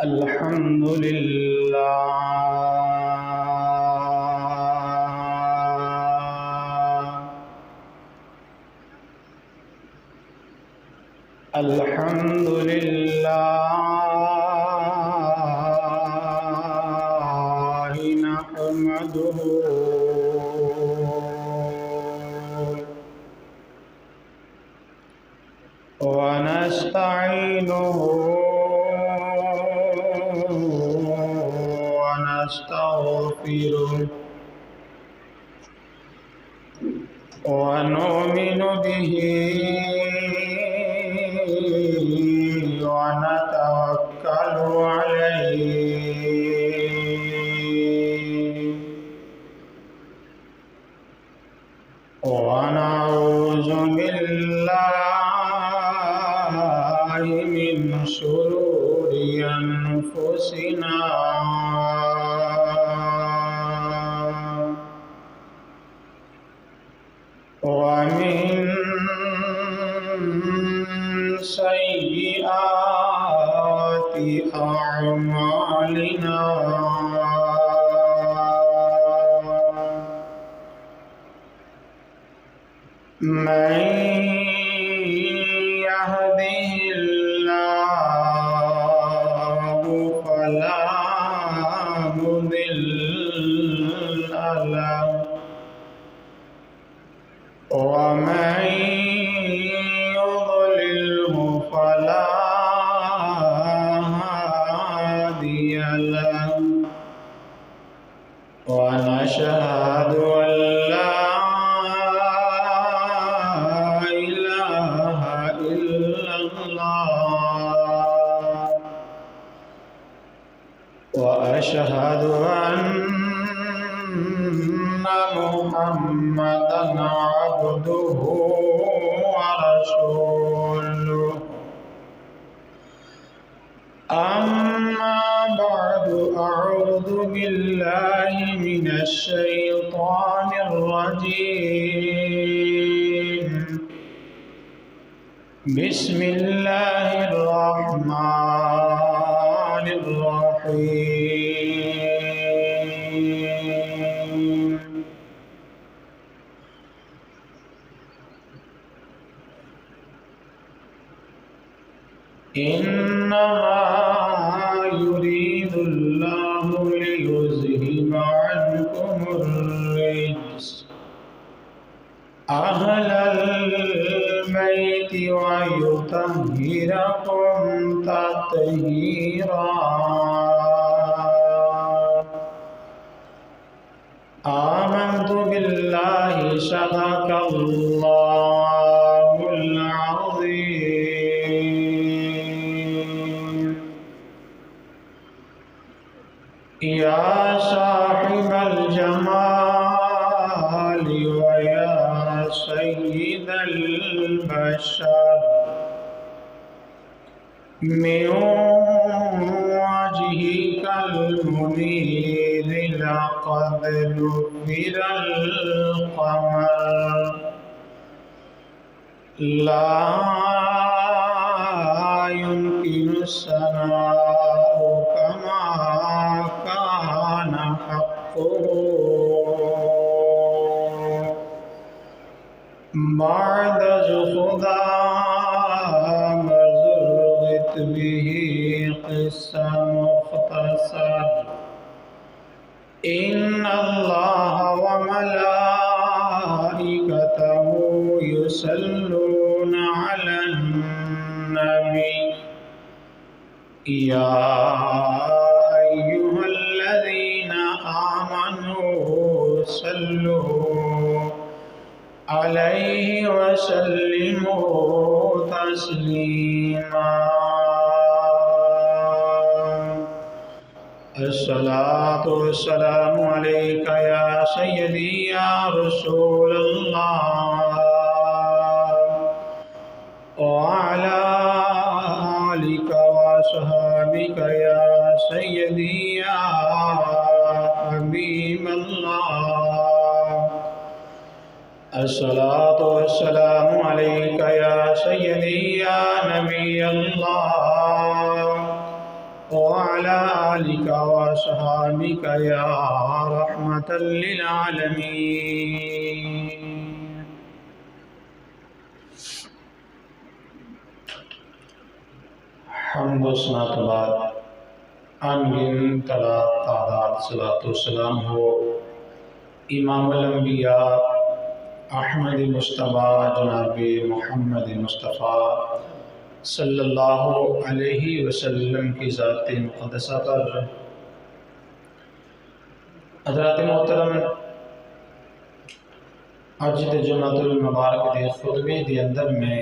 الحمد لله الحمد لله نحمده ونستعينه ونستغفره ونؤمن به ونتوكل عليه ونعوذ بالله من شرور أنفسنا ومن سيئات أعمالنا من يهده الله فلا مضل له ومن يضلله فلا هادي له ونشهد أن لا إله إلا الله وأشهد أن محمدًا عبده ورسوله أما بعد أعوذ بالله من الشيطان الرجيم بسم الله الرحمن الرحيم إنما يريد الله ليذهب عنكم الرجس أهل البيت ويطهركم تطهيرا آمنت بالله صدق الله العظيم يا صاحب الجمال ويا سيد البشر من وجهك المنير لقد نفر القمر لا يمكن الثناء كما كان حقه بعد خدا مزرغت به قصة مختصر إن الله وملائكته يصلون على النبي يا أيها الذين آمنوا صلوا عليه وسلموا تسليما الصلاة والسلام عليك يا سيدي يا رسول الله وعلى آلك وصحبك يا سيدي يا حبيب الله الصلاة والسلام عليك يا سيدي يا نبي الله وعلى آلك وأصحابك يا رحمة للعالمين. حمد و ثنا کے بعد ان تعداد صلاۃ و سلام ہو امام الانبیاء احمد مصطفیٰ جناب محمد مصطفیٰ صلی اللہ علیہ وسلم کی ذات مقدسہ پر. حضرات محترم، اج دے جمعۃ المبارک دے خطبے دے اندر میں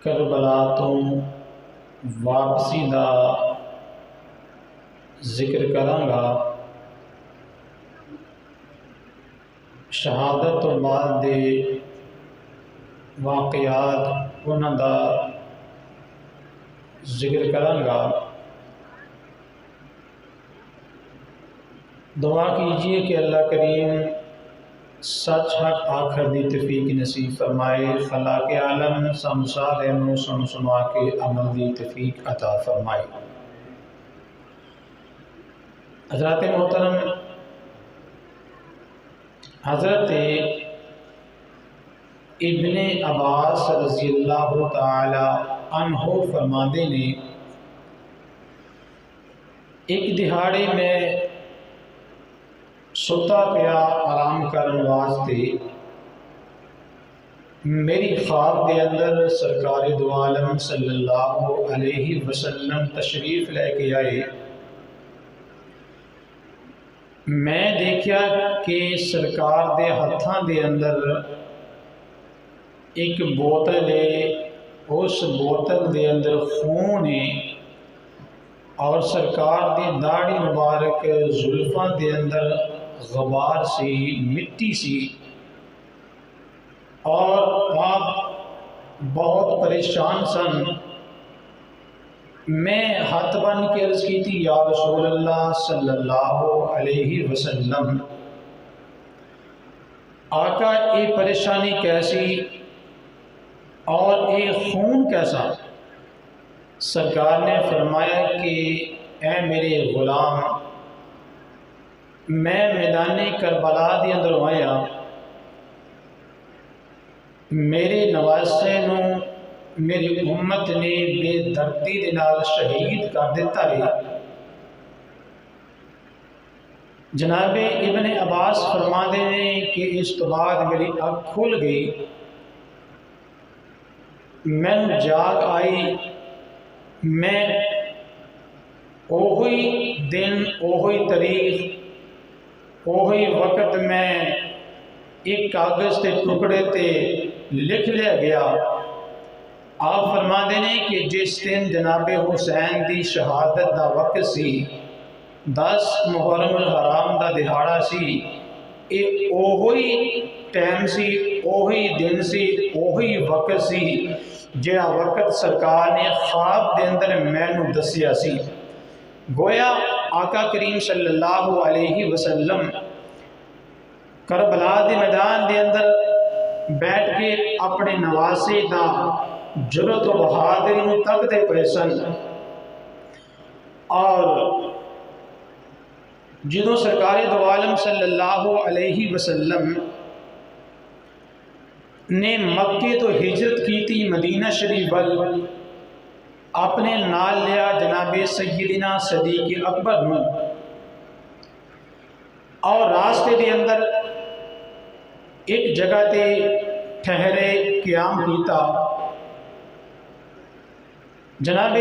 کربلا تو واپسی دا ذکر کراں گا. شہادت تو بعد دے واقعات انہاں دا ذکر کراں گا. دعا کیجئے کہ اللہ کریم سچ حق آخر دی توفیق نصیب فرمائے. خلاق عالم سمسالے نو سنوا کے عمل دی توفیق عطا فرمائے. حضرات محترم، حضرت ابن عباس رضی اللہ تعالی عنہ فرماندے نے ایک دہاڑے میں ستا پیا آرام کرن واسطے میری خواب دے اندر سرکار دو عالم صلی اللہ علیہ وسلم تشریف لے کے آئے. میں دیکھیا کہ سرکار دے ہتھاں دے اندر ایک بوتل ہے، اس بوتل دے اندر خون ہے اور سرکار دی داڑھی مبارک زلفاں دے اندر غبار سی، مٹی سی، اور آپ بہت پریشان سن. میں ہاتھ بن کے عرض کی تھی یا رسول اللہ صلی اللہ علیہ وسلم، آقا یہ پریشانی کیسی اور یہ خون کیسا؟ سرکار نے فرمایا کہ اے میرے غلام، میں میدان کربلا دے اندر آیا، میرے نواسے نو میری امت نے بے دردی دے نال شہید کر دیتا ہے. جناب ابن عباس فرماندے نے کہ اس تو بعد میری اکھ کھل گئی، میں جاگ آئی. میں اوہی دن، اوہی تاریخ، اوہی وقت میں ایک کاغذ کے ٹکڑے تے لکھ لیا گیا. آپ فرماندے نے کہ جس دن جناب حسین دی شہادت دا وقت سی، 10 محرم الحرام دا دہاڑا سی، یہ اوہی ٹائم سی، اوہی دن سی، اوہی وقت سی جہاں وقت سرکار نے خواب دے اندر مینوں دسیا سی. گویا آقا کریم صلی اللہ علیہ وسلم کربلا دے میدان دے اندر بیٹھ کے اپنے نواسے دا جرأت و بہادری نو تکتے پئے سن. اور جدوں سرکار دو عالم صلی اللہ علیہ وسلم نے مکے تو ہجرت کی تھی مدینہ شریف ول، اپنے نال لیا جناب سیدنا صدیق اکبر نو، اور راستے دے اندر ایک جگہ تے ٹھہرے قیام کیتا. جناب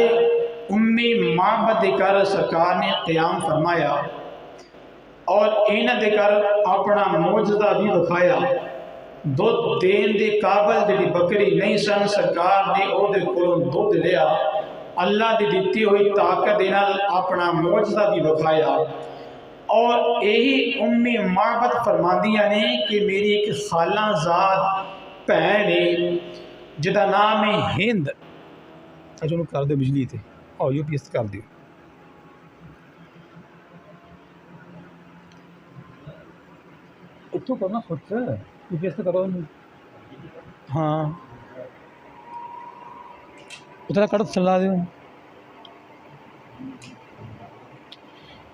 امی معبد دے کر سرکار نے قیام فرمایا اور اینہ دے کر اپنا معجزہ بھی دکھایا. دودھ دین دے قابل جڑی بکری نہیں سن، سرکار نے او دے کولوں دودھ لیا، اللہ دی دیتی ہوئی طاقت دے نال اپنا معجزہ بھی دکھایا. اور یہی امی معبد فرماندیاں نے کہ میری ایک خالہ زاد بہن ہے جدا نام ہے ہند. اچھا انہوں کر دو بجلی تے اور یو پی ایس کر دیو. اتو کرنا خود سے یو پی ایس کرو. ہاں اتنا کٹ چلا دیو.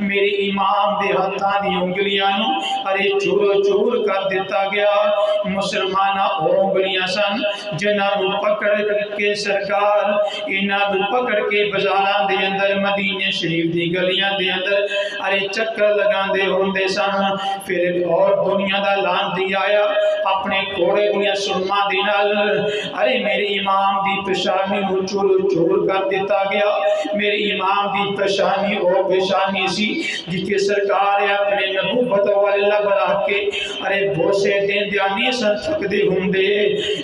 میرے امام دے ہاتھاں دی انگلیاں نو ارے چور چور کر دیتا گیا۔ مسلمانہ او انگلیاں سن جنہاں نو پکڑ کے سرکار انہاں نو پکڑ کے بازاراں دے اندر مدینے شریف دی گلیاں دے اندر ارے چکر لگاندے ہوندے سن۔ پھر ایک اور دنیا دا لانتی آیا اپنے کوڑے دیاں سرما دے نال ارے میرے امام دی پیشانی نو چور چور کر دیتا گیا۔ میرے امام دی پیشانی او پیشانی سی جس سرکار اپنے نبوت والے لب رکھ کے ارے بوسے دین دیا نہیں سن سکتے ہوندے۔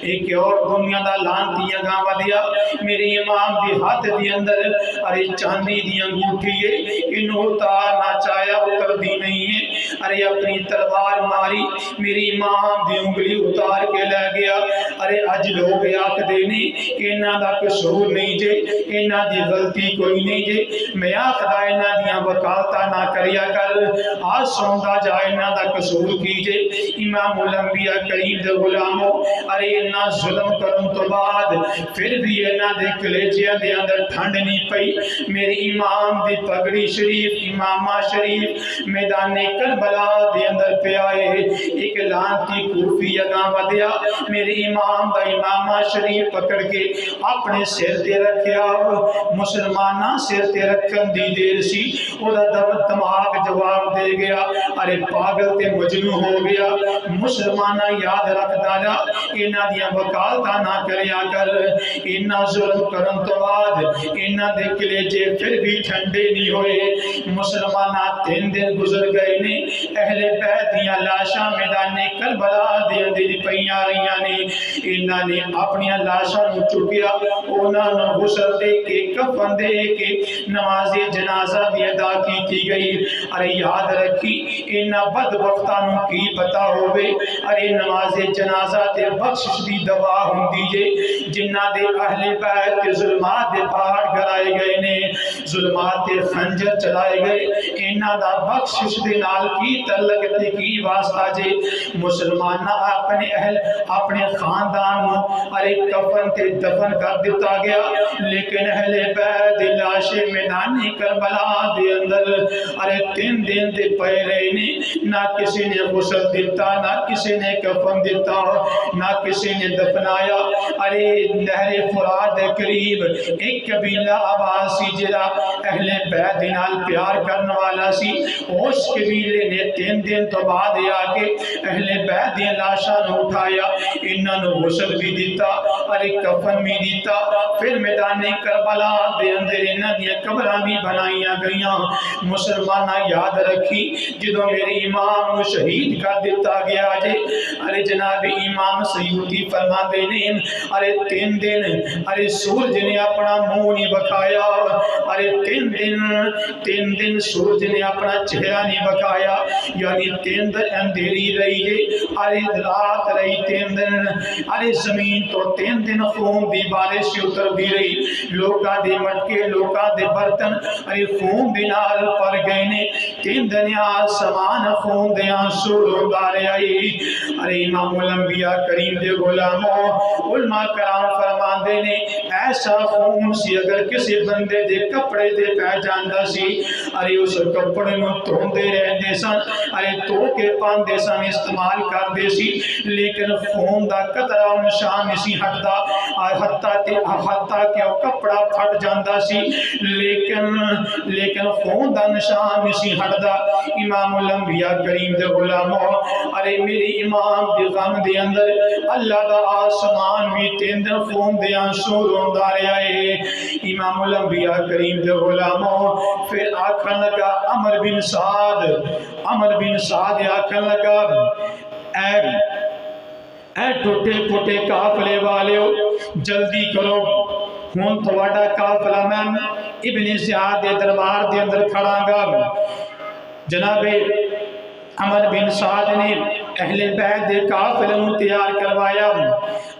ایک اور دنیا دا لانتی اگاں ودیا میرے امام دی ہاتھ دی اندر ارے چاندی دی انگوٹھی ہے انہوں اتارنا چاہیا اتر دی نہیں ہے۔ ارے اپنی تلوار ماری میری امام دی انگلی اتار کے لے گیا۔ ارے اج لوگ آکھ دینے انہاں دا قصور نہیں جے انہاں دی غلطی کوئی نہیں جے میں آخدا انہاں دیاں وکالتاں نہ کریا کر آج سوندا جا انہاں دا قصور کیجے۔ امام الانبیاء کریم دے غلاموں ارے انہاں ظلم کرن تو بعد پھر بھی انہاں دے کلیجیاں دے اندر ٹھنڈ نہیں پئی۔ میرے امام دی پگڑی شریف امامہ شریف میدان کربلا دے اندر پہ آئے۔ ایک لانتی کوفی اگاں ودیا میرے امام دا امامہ شریف پکڑ کے اپنے سر تے رکھیا۔ مسلمانہ سر تے رکھن دی دیر سی او دا دماغ جواب دے گیا ارے پاگل تے مجنوں ہو گیا۔ مسلمانہ یاد رکھ دادا انہاں دیاں وکالتاں نہ کریا کر انہاں ظلم کرن تو بعد انہاں دے کلیجے پھر بھی ٹھنڈے نہیں ہوئے۔ مسلمانہ 3 دن گزر گئے نے اہل بیت دیاں لاشاں میدان کربلا دے اندر پئیاں رہیاں نے۔ انہاں نے اپنی لاشاں نو چکیا انہاں نو غسل دے کے کفن دے کے نماز جنازہ بھی ادا کی گئی۔ ارے یاد رکھی انہاں بدبختاں نو کی پتا ہوئے ارے نماز جنازہ تے بخشش دی دعا ہوندی جے جنہاں دے اہل بیت کے ظلمات دے پہاڑ گرائے گئے نے ظلمات دے خنجر چلائے گئے انہاں دا بخشش دے نال کی تعلق تے کی واسطہ جے۔ مسلمانہ اپنے اہل اپنے خاندان نو ارے کفن تے دفن کر دیتا گیا لیکن اہل بیت دی لاشیں میدان کربلا دے اندر ارے 3 دن دے پئے رہے نے نہ کسی نے غسل دیتا نہ کسی نے کفن دیتا نہ کسی نے دفنایا۔ ارے نہر فرات دے قریب ایک قبیلہ عباسی جڑا اہل بیت دے نال پیار کرنے والا سی اس قبیلے نے 3 دن تو بعد آ کے اہل بیت دی لاشاں نو اٹھایا انہاں نو غسل بھی دیتا ارے کفن بھی دیتا۔ پھر میدان کربلا دے اندر انہاں دی قبراں بھی بنائیاں گئیاں۔ مسلمانہ یاد رکھی جدوں میرے امام نو شہید کر دیتا گیا جے ارے جناب امام سیوطی فرماندے نے ارے 3 دن ارے سورج نے اپنا منہ نہیں بکھایا ارے 3 دن سورج نے اپنا چہرہ نہیں بکھایا یعنی 3 دن اندھیری رہی ہے ارے رات رہی 3 دن ارے زمین تو 3 دن خون دی بارش اتر دی رہی لوکاں دے مٹکے لوکاں دے برتن ارے خون دے نال پر گئے نے 3 دن آسمان خون دے آنسو روندا رہیا ارے امام الانبیاء کریم دے غلاموں علماء کرام فرماندے نے ایسا خون سی اگر کسی بندے دے کپڑے دے پہ جاندا سی ارے اس کپڑے نو دھوندے رہندے سن ارے دھو کے پاندے سن استعمال کردے سی لیکن خون دا قطرہ نشان نہیں سی ہٹدا حتیٰ کہ وہ کپڑا پھٹ جاندا سی لیکن خون دا نشان نہیں سی ہٹدا۔ امام الانبیاء کریم دے غلاموں ارے میری امام دے غم دے اندر اللہ دا آسمان بھی 3 دن خون دے آنسو روندا رہیا ہے۔ امام الانبیاء کریم دے غلاموں پھر آکھن لگا عمر بن سعد آکھن لگا اے ٹوٹے پھوٹے قافلے والے جلدی کرو ہن تواڈا قافلہ میں ابن زیاد دے دربار دے اندر کھڑا گا۔ جناب عمر بن سعد نے اہل بیت دے قافلے نوں تیار کروایا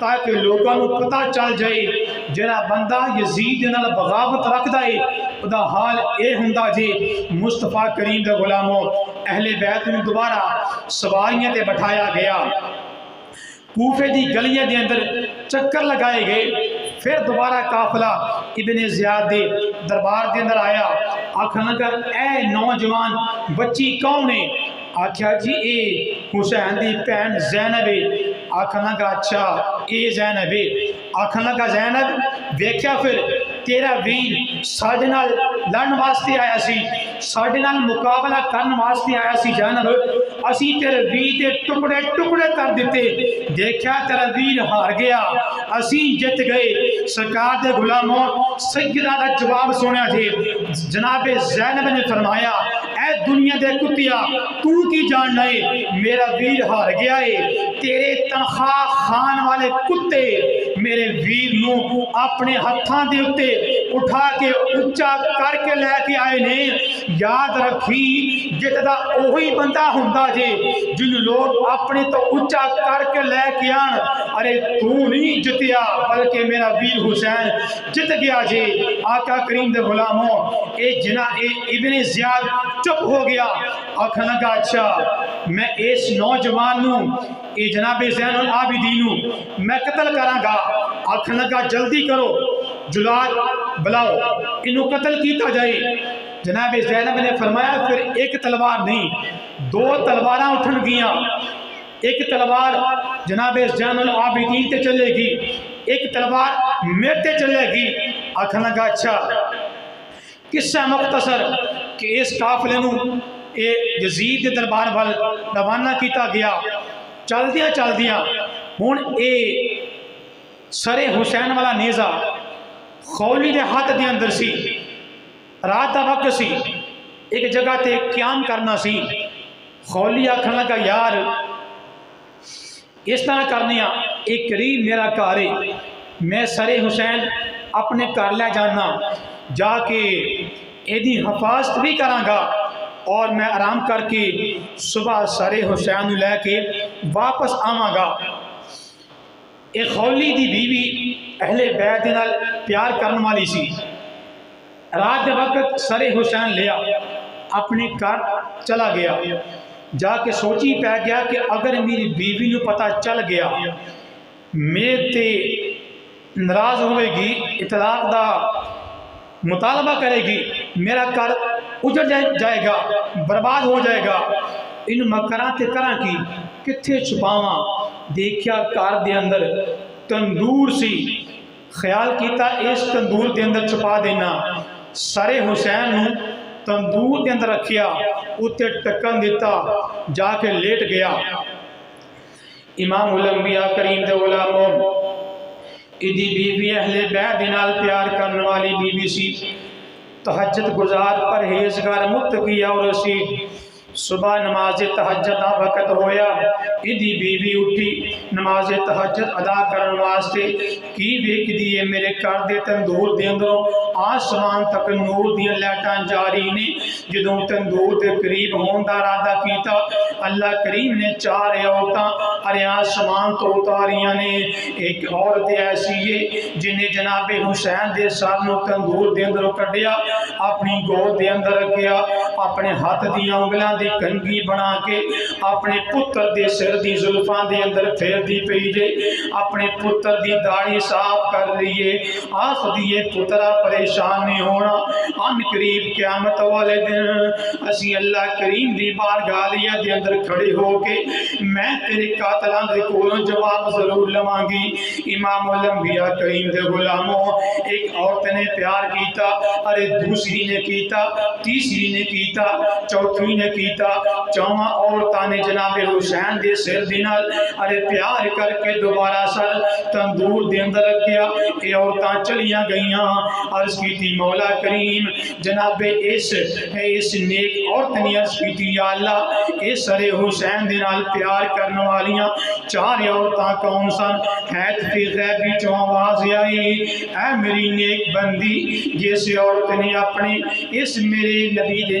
تاکہ لوگوں کو پتہ چل جائے جڑا بندہ یزید دے نال بغاوت رکھدا ہے ادا حال اے ہوندا جی مصطفیٰ کریم دے غلاموں اہل بیت نوں دوبارہ سواریاں تے بٹھایا گیا کوفے دی گلیاں دے اندر چکر لگائے گئے پھر دوبارہ قافلہ ابن زیاد دے دربار دے اندر آیا آکھن لگا اے نوجوان بچی کون ہے آکھیا جی اے حسین دی بہن زینب ہے آکھن لگا اچھا اے زینب ہے آکھن لگا زینب ویکھیا پھر تیرا ویر ساڈے نال لڑن واسطے آیا سی ساڈے نال مقابلہ کرن واسطے آیا سی زینب اسی تیرے ویر دے ٹکڑے ٹکڑے کر دیتے دیکھیا تیرا ویر ہار گیا اسی جت گئے سرکار دے غلاموں سیدہ دا جواب سنیا جی جناب زینب نے فرمایا اے دنیا دے کتیا تو کی جاننا ہے میرا ویر ہار گیا ہے تیرے تنخواہ خان والے کتے میرے ویر نو اپنے ہتھاں دے اتے اٹھا کے اچھا کر کے لے کے آئے نے یاد رکھی جتنا اوہی بندہ ہوندا جے جن لوگ اپنے تو اچھا کر کے لے کے آن ارے تو نہیں جتیا بلکہ میرا ویر حسین جت گیا جے آقا کریم دے غلاموں اے ابن زیاد چپ ہو گیا آکھن لگا اچھا میں اس نوجوان نو اے جناب زین العابدین نو میں قتل کراں گا آکھن لگا جلدی کرو جلاد بلاؤ انہوں قتل کیتا جائے جناب زینب نے فرمایا پھر ایک تلوار نہیں دو تلواراں اٹھن گیاں ایک تلوار جناب زین العابدین تے چلے گی ایک تلوار میرے تے چلے گی آکھن لگا اچھا قصہ مختصر کہ اس قافلے نو اے یزید دے دربار وال روانہ کیتا گیا چل دیاں ہن اے سر حسین والا نیزہ خولی دے ہاتھ دے اندر سی رات دا وقت سی ایک جگہ تے قیام کرنا سی خولی آکھن لگا یار اس طرح کرنے ایک قریب میرا گھر ہے میں سر حسین اپنے گھر لے جانا جا کے ایدی حفاظت بھی کراں گا اور میں آرام کر کے صبح سر حسین لے کے واپس آواں گا ایک خولی دی بیوی اہل بیت نال پیار کرنے والی سی رات دے وقت سر حسین لیا اپنے گھر چلا گیا جا کے سوچی پہ گیا کہ اگر میری بیوی نو پتہ چل گیا میرے تے ناراض ہوئے گی اطلاق دا مطالبہ کرے گی میرا گھر اجڑ جائے گا برباد ہو جائے گا ان مکراں تے کراں کی کتھے چھپاواں دیکھیا گھر دے اندر تندور سی خیال کیتا اس تندور دے اندر چھپا دینا سر حسین نو تندور دے اندر رکھیا اتے ٹکن دیتا جا کے لیٹ گیا امام الانبیاء کریم دے غلاموں ایدی بیوی اہل بیت نال پیار کرنے والی بیوی سی تہجد گزار پرہیزگار متقی اور سی صبح نماز تہجد دا وقت ہویا ایدی بیوی اٹھی نماز تہجد ادا کرن واسطے کی ویکھ دیے میرے گھر دے تندور دے اندروں آسمان تک نور دیاں لائٹاں جاری نے جدوں تندور دے قریب ہون دا ارادہ کیتا اللہ کریم نے چار عورتاں ارے آسمان تو اتاریاں نے ایک عورت ایسی ہے جنہیں جناب حسین دے سامنے تندور دے اندر کڈیا اپنی گود دے اندر رکھیا اپنے ہاتھ دیاں انگلاں دی کنگھی بنا کے اپنے پتر دے سر دی زلفاں دے اندر پھیر دی پئی جے اپنے پتر دی داڑھی صاف کر رہی ہے آخ دیے پترا پریشان نہیں ہونا ان قریب قیامت والے دن اسی اللہ کریم دی بارگاہ دے اندر کھڑے ہو کے میں تیرے قاتلاں دے کولوں جواب ضرور لواں گی امام الانبیاء کریم دے غلاموں ایک عورت نے پیار کیتا ارے دوسری نے کیتا تیسری نے کیتا چوتھی نے کیتا چواں عورتاں نے جناب حسین دے سر دے نال ارے پیار کر کے دوبارہ سر تندور دے اندر رکھیا اے عورتاں چلیاں گئیاں عرض کی تھی مولا کریم جناب اس نیک عورت نے عرض کی تھی یا اللہ اس سر حسین دے نال پیار کرنے والیاں چار عورتاں کون سن حید فی غیبی جو آواز آئی اے میری نیک بندی جس عورت نے اپنے اس میرے نبی دے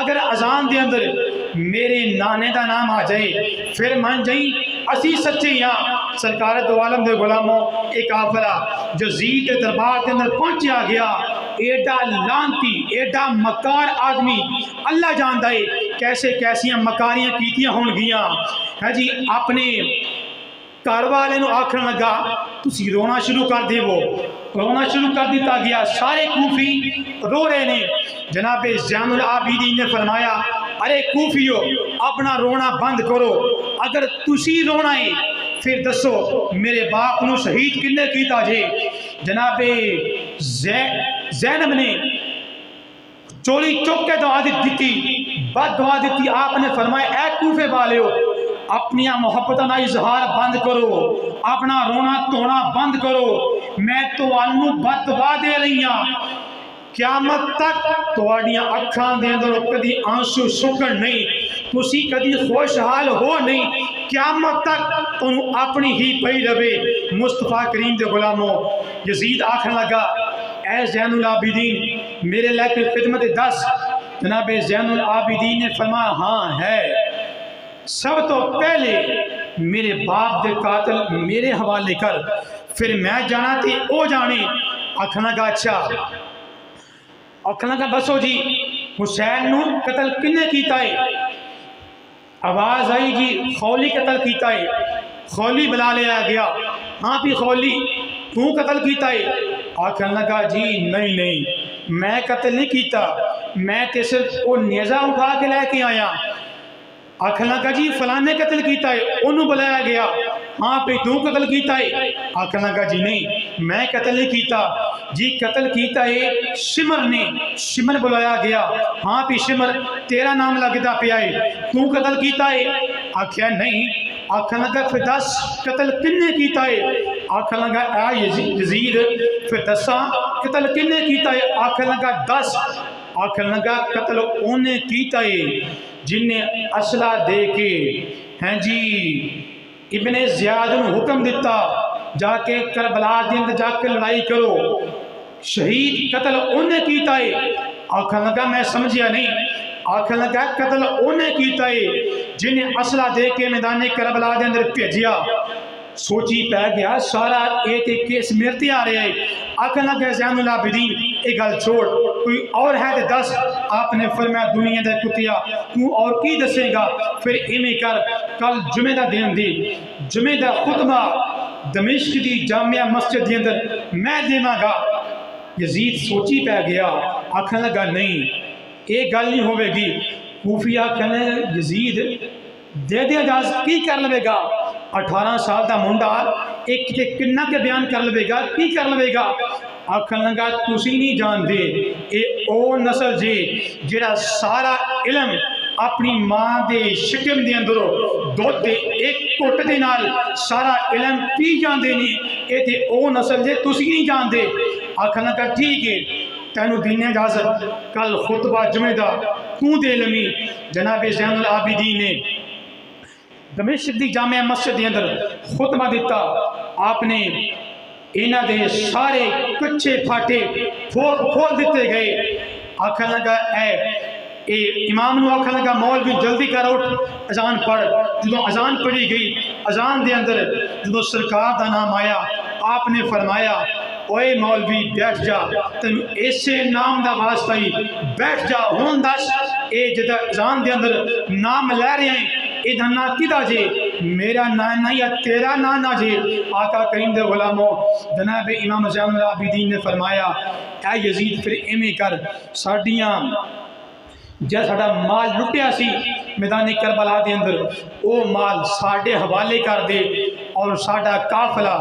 اگر اذان دے اندر میرے نانے دا نام آ جائے پھر من جائی اسی سچے ہاں۔ سرکار دو عالم دے غلاموں ایک قافلہ یزید دے دربار کے اندر پہنچیا گیا، ایڈا لانتی ایڈا مکار آدمی اللہ جاندا ہے کیسے کیسیاں مکاریاں کیتیاں ہون گیاں ہے جی۔ اپنے گھر والے نو آکھن لگا تسی رونا شروع کر دے، وہ رونا شروع کر دیتا گیا، سارے کوفی رو رہے نے۔ جناب زین العابدین نے فرمایا ارے کوفیو اپنا رونا بند کرو، اگر تسی رونا ہے پھر دسو میرے باپ نو شہید کنے کیتا جے؟ جناب زینب نے چولی چک کے دعا دیتی، بد دعا دیتی۔ آپ نے فرمایا اے کوفے والیو اپنی محبتوں کا اظہار بند کرو، اپنا رونا تونا بند کرو، میں تانوں بد دعا دے رہی ہاں، قیامت تک تواڈیاں اکھاں دے اندر کدی آنسو سکن نہیں، تسی کدی خوشحال ہو نہیں، قیامت تک تانوں اپنی ہی پئی رہے۔ مصطفیٰ کریم دے غلاموں یزید آکھن لگا اے زین العابدین میرے لے کے خدمت دس۔ جناب زین العابدین نے فرمایا ہاں ہے، سب تو پہلے میرے باپ دے قاتل میرے حوالے کر، پھر میں جانا تھی او جانے۔ آکھن لگا اچھا، آکھن لگا بسو جی حسین نو قتل کنے کیتا ہے؟ آواز آئی جی خولی قتل کیتا ہے۔ خولی بلا لیا گیا، ہاں بھی خولی تو قتل کیتا ہے؟ آکھن لگا جی نہیں نہیں میں قتل نہیں کیتا، میں تے صرف وہ نیزہ اٹھا کے لے کے آیا۔ آکھن لگا جی فلانے قتل کیتا ہے، انہوں بلایا گیا، ہاں پہ تو قتل کیتا ہے؟ آکھن لگا جی نہیں میں قتل نہیں کیتا، جی قتل کیتا ہے شمر نے، شمر بلایا گیا، ہاں پہ شمر تیرا نام لگتا پیا ہے، تو قتل کیتا ہے؟ آکھیا نہیں۔ آکھن لگا پھر دس قتل کنے کیتا ہے؟ آکھن لگا اے یزید پھر دساں قتل کنے کیتا ہے؟ آکھن لگا دس۔ آکھن لگا قتل اونے کیتا ہے جن نے اسلحہ دے کے ہیں جی ابن زیاد نے حکم دیتا جا کے کربلا دے اندر جا کے لڑائی کرو، شہید قتل اونے کیتا ہے۔ آکھن لگا میں سمجھیا نہیں۔ آکھن لگا قتل اونے کیتا ہے جنہیں اسلحہ دے کے میدان کربلا دے اندر بھیجیا۔ سوچی پہ گیا سارا ایک کیس میرتے آ رہے ہیں۔ آکھن لگا زین العابدین ایک گل چھوڑ، کوئی اور ہے تو دس۔ آپ نے فرمایا دنیا دے کتیا تو اور کی دسے گا؟ پھر ایویں کر کل جمعہ دا دن دی جمعہ دا خطبہ دمشق دی جامعہ مسجد دے اندر میں دیواں گا۔ یزید سوچی پہ گیا، آکھن لگا نہیں ایک گل نہیں ہوئے گی۔ کوفی آکھن لگا یزید دے دے اجازت کی کر لے گا؟ 18 سال دا منڈا ایک کنہ کے بیان کر لے گا، کی کر لے گا؟ آکھن لگا تسی نہیں جان دے اے او نسل جے جڑا سارا علم اپنی ماں دے شکم دے اندروں دودھ دے ایک کٹ دے نال سارا علم پی جان دے نہیں، اے تے او نسل جے تسی نہیں جان دے۔ آکھن لگا ٹھیک ہے تینوں دینے اجازت، کل خطبہ جمعہ دا تو دے لمی۔ جناب زین العابدین نے دمشق دی جامعہ مسجد دے اندر خطبہ دیتا، آپ نے اینا دے سارے کچھے پھاٹے کھول دیتے گئے۔ آکھن لگا اے امام نو آکھن لگا مولوی جلدی کر اٹھ اذان پڑھ۔ جدوں اذان پڑھی گئی، اذان دے اندر جدوں سرکار دا نام آیا، آپ نے فرمایا اوے مولوی بیٹھ جا، تینوں ایسے نام دا واسطہ ہی بیٹھ جا، ہون دس اے جدہ اذان دے اندر نام لے رہے ہیں ادھا نا کدہ جے؟ میرا نانا یا تیرا نانا جے؟ آقا کریم دے غلاموں جناب امام زین العابدین نے فرمایا اے یزید پھر ایمیں کر ساڑیاں جیسا ساڑا مال لٹیا سی میدان کربلا دے اندر او مال ساڑے حوالے کر دے اور ساڑا قافلہ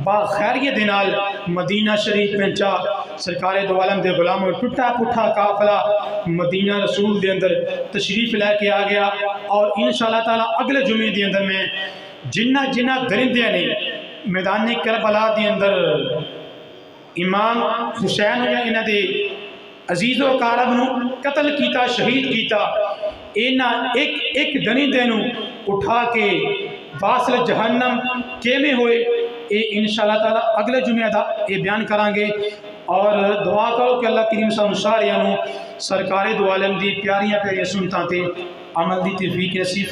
باخیریت دے نال مدینہ شریف پہنچا۔ سرکار دو عالم دے غلاموں ٹوٹا پٹھا قافلہ مدینہ رسول دے اندر تشریف لے کے آ گیا، اور انشاءاللہ تعالیٰ اگلے جمعے دے اندر میں جنہ درندے نے میدان کربلا دے اندر امام حسین یا انہ دے عزیز و کارب نو قتل کیتا، شہید کیتا، اینا ایک درندے نو اٹھا کے واصل جہنم کیمیں ہوئے یہ انشاءاللہ تعالیٰ اگلے جمعے دا یہ بیان کرانگے، اور دعا کرو کہ اللہ کریم سانو ساریاں نو سرکار دو عالم دی پیاریاں پیاریاں سنتاں تے عمل دی توفیق نصیب